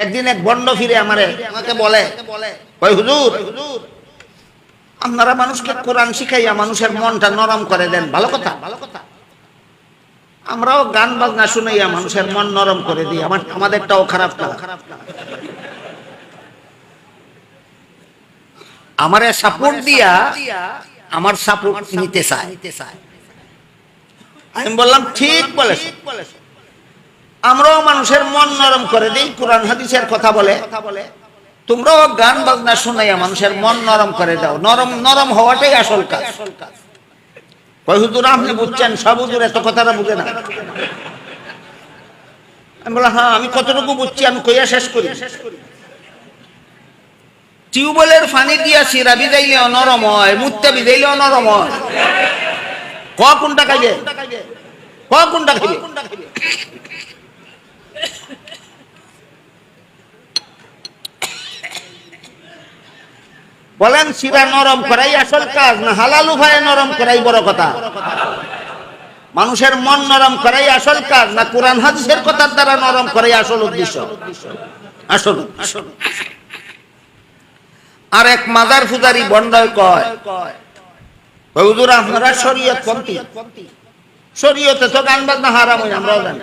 একদিন এক বন্ড ফিরে আমাকে বলে, ওই হুজুর, আপনারা মানুষকে কোরআন শিখাইয়া মানুষের মনটা নরম করে দেন, ভালো কথা। আমরাও গান বাজনা শুনাইয়া মানুষের মন নরম করে দিই, আমাদেরটাও খারাপ না। আমারে সাপোর্ট দিয়া আমার সাপোর্ট নিতে চায়। আমি বললাম ঠিক বলেছ, আমরাও মানুষের মন নরম করে দিই, কোরআন হাদিসের কথা বলে, তোমরাও গান বাজনা শুনাইয়া মানুষের মন নরম করে দাও। নরম হওয়াটাই আসল কাজ। কই হুজুর আপনি বুঝছেন, সব হুজুর এত কথাটা বুঝে না। আমি বললাম হ্যাঁ, আমি কতটুকু বুঝছি আমি কইয়া শেষ করি। টিউবওয়েলের পানি দিয়া সিরা ভিজাইলেও নরম হয়, মুত্তা ভিজাইলেও নরম হয়। কোনটা খাইবে? কোনটা খাইবে? বলেন সিরা নরম করাই আসল কাজ, না হালাল উপায়ে নরম করাই বড় কথা? মানুষের মন নরম করাই আসল কাজ, না কোরআন হাদিসের কথার দ্বারা নরম করাই আসল উদ্দেশ্য? আসল। আর এক মাজার পূজারি বন্ডয় কয়, হুজুর আপনারা শরীয়তপন্থী, শরীয়তে তো গান বাজনা হারাম হয়, আমরাও জানি,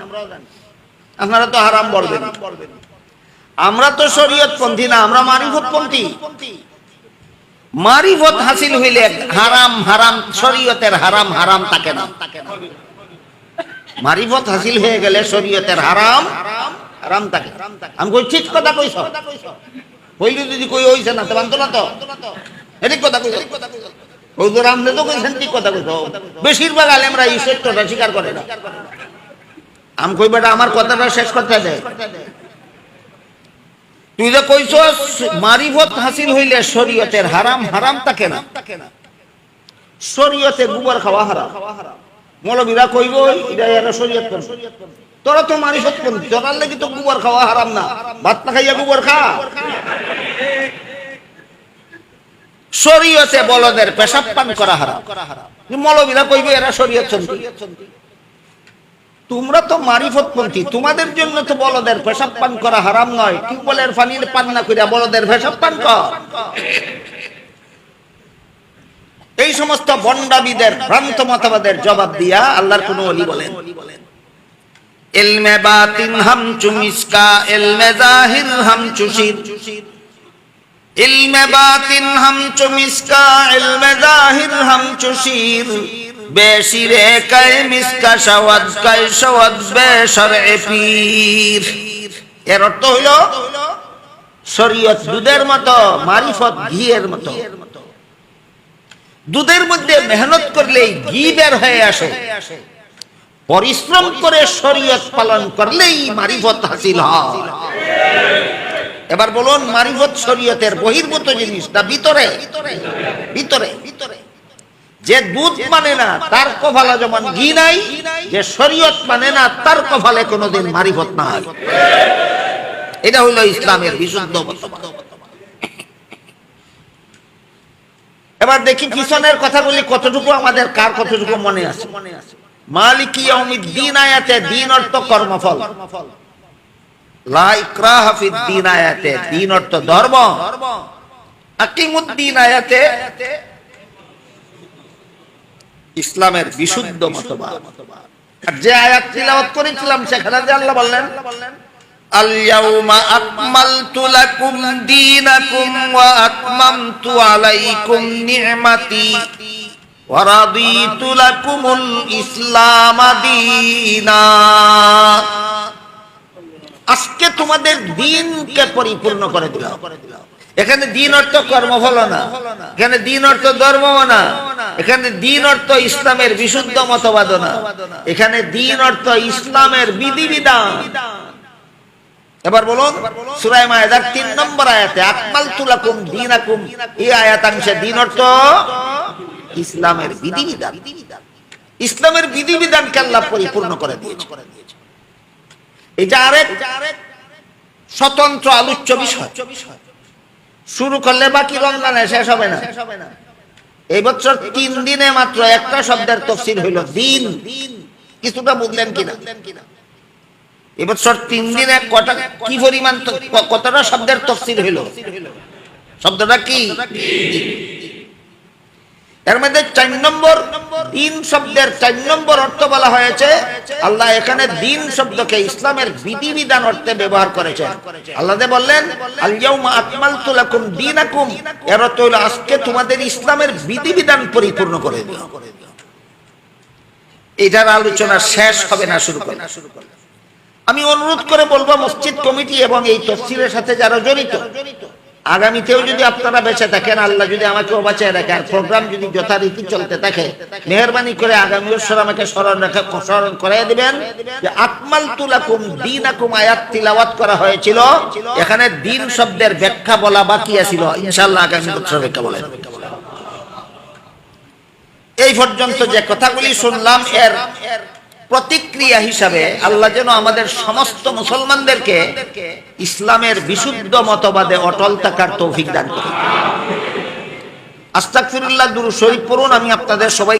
আপনারা তো হারাম বলবেন। আমরা তো শরীয়তপন্থী না, আমরা মারিফতপন্থী। মারিফত হাসিল হইলে হারাম হারাম, শরীয়তের হারাম হারাম থাকে না। মারিফত হাসিল হয়ে গেলে শরীয়তের হারাম হারাম থাকে। আমি কই ঠিক কথা কইছ, হইলে যদি কই হইছে না তো বানতো না, তো ঠিক কথা কইছ। হুজুর আপনি তো কইছেন ঠিক কথা কইছ। বেশিরভাগ আলেমরা এই সত্যটা স্বীকার করে না। আমি কই বেটা আমার কথাটা শেষ করতে দে। তুই যে কইছ মারিফত হাসিল হইলে শরীয়তের হারাম হারাম থাকে না, শরীয়তে গোবর খাওয়া হারাম। মৌলবীরা কইব এটা এরা শরীয়ত কোন, তোরা তো মারিফতপন্থী, তোরার লাগি তো গোবর খাওয়া হারাম না, ভাত না খাইয়া গোবর খা। শরীয়তে বলদের পেশাব পান করা হারাম, মৌলবীরা কইব এরা শরীয়তপন্থী। তোমরা তো মারিফতপন্থী, তোমাদের জন্য তো বলদের পেশাব পান করা হারাম নয়। টিউবওয়েলের পানি পান না কইরা বলদের পেশাব পান কর। এই সমস্ত বন্ডাবিদের ভ্রান্ত মতবাদের জবাব দিয়া আল্লাহর কোন ওলি বলেন, ইলমে বাতিন হামচু মিসকা, ইলমে জাহির হামচু শির। ইলমে বাতিন হামচু মিসকা, ইলমে জাহির হামচু শির। বেশিরে কায় মিসকা শাওয়াদ, কায় শাওয়াদ বেশরএ পীর। এর অর্থ হইল শরীয়ত দুধের মতো, মারিফত ঘিয়ের মতো। দুধের মধ্যে মেহনত করলেই ঘি বের হয়ে আসে, পরিশ্রম করে শরীয়ত পালন করলেই মারিফত হাসিল হয়। এবার বলুন, মারিফত শরীয়তের বহির্ভূত জিনিস না ভিতরে? ভিতরে। যে দুধ মানে না তার কপালে যেমন ঘি নাই, যে শরীয়ত মানে না তার কপালে কোনোদিন মারিফত নাই। এটা হইল ইসলামের বিশুদ্ধ মতবাদ। এবার দেখি পিছনের কথাগুলি কতটুকু আমাদের কার কতটুকু মনে আছে। মালিকি ইয়াউমিদ্দিন আয়াতে দিন অর্থ কর্মফল, লা ইকরাহা ফিদ্দিন আয়াতে দিন অর্থ ধর্ম, আকিমুদ্দিন আয়াতে ইসলামের বিশুদ্ধ মতবাদ। আর যে আয়াত তিলাওয়াত করেছিলাম সেখানে যে আল্লাহ বললেন, আল ইয়াউমা আকমালতু লাকুম দীনাকুম ওয়া আতমামতু আলাইকুম নি'মাতি ওয়া রাদিতু লাকুমুল ইসলাম দীনা। আজকে তোমাদের দ্বীনকে পরিপূর্ণ করে দিলাম। এখানে দ্বীন অর্থ কর্মফল না, এখানে দ্বীন অর্থ ধর্ম না, এখানে দ্বীন অর্থ ইসলামের বিশুদ্ধ মতবাদ না, এখানে দ্বীন অর্থ ইসলামের বিধিবিধান। এবার বলুন সূরা মায়েদার 3 নম্বর আয়াতে আকমালতু লাকুম দীনাকুম, এই আয়াতাংশে দ্বীন অর্থ ইসলামের বিধিবিধান। ইসলামের বিধিবিধানকে আল্লাহ পরিপূর্ণ করে দিয়েছে। এটা আরেক স্বতন্ত্র আলোচ্য বিষয়। শুরু করলে বাকি রমজানে শেষ হবে না। এই বছর 3 দিনে মাত্র একটা শব্দের তাফসীর হইল দিন। কিছুটা বুঝলেন কিনা? এবছর 3 দিনে কটা কি পরিমাণ কতটা শব্দের তাফসীর হইল? শব্দটা কি? এর মধ্যে 4 নম্বর দিন শব্দের 4 নম্বর অর্থ বলা হয়েছে। আল্লাহ এখানে দিন শব্দকে ইসলামের বিধিবিধান অর্থে ব্যবহার করেছেন। আল্লাহ বললেন আল ইয়াউমা আকমালতু লাকুম দীনাকুম, এর অর্থ হলো আজকে তোমাদের ইসলামের বিধিবিধান পরিপূর্ণ করে দিলাম। এটার আলোচনা শেষ হবে না, শুরু করব। আমি অনুরোধ করে বলবো মসজিদ কমিটি এবং এই তাফসীরের সাথে যারা জড়িত, আগামীতেও যদি আপনারা বেঁচে থাকেন, আল্লাহ যদি আমাকেও বাঁচিয়ে রাখে, আর প্রোগ্রাম যদি যথারীতি চলতে থাকে, মেহেরবানি করে আগামী বছর আমাকে স্মরণ করাই দিবেন যে আকমালতু লাকুম দীনাকুম আয়াত তিলাওয়াত করা হয়েছিল, এখানে দিন শব্দের ব্যাখ্যা বলা বাকি ছিল। ইনশাআল্লাহ আগামী বছর ব্যাখ্যা বলেন। এই পর্যন্ত যে কথাগুলি শুনলাম, এর প্রতিক্রিয়া হিসাবে আল্লাহ যেন আমাদের সমস্ত মুসলমানদেরকে ইসলামের বিশুদ্ধ মতবাদে অটল থাকার তৌফিক দান করেন। আস্তাগফিরুল্লাহ, দুরূদ শরীফ পড়ুন। আমি আপনাদের সবাই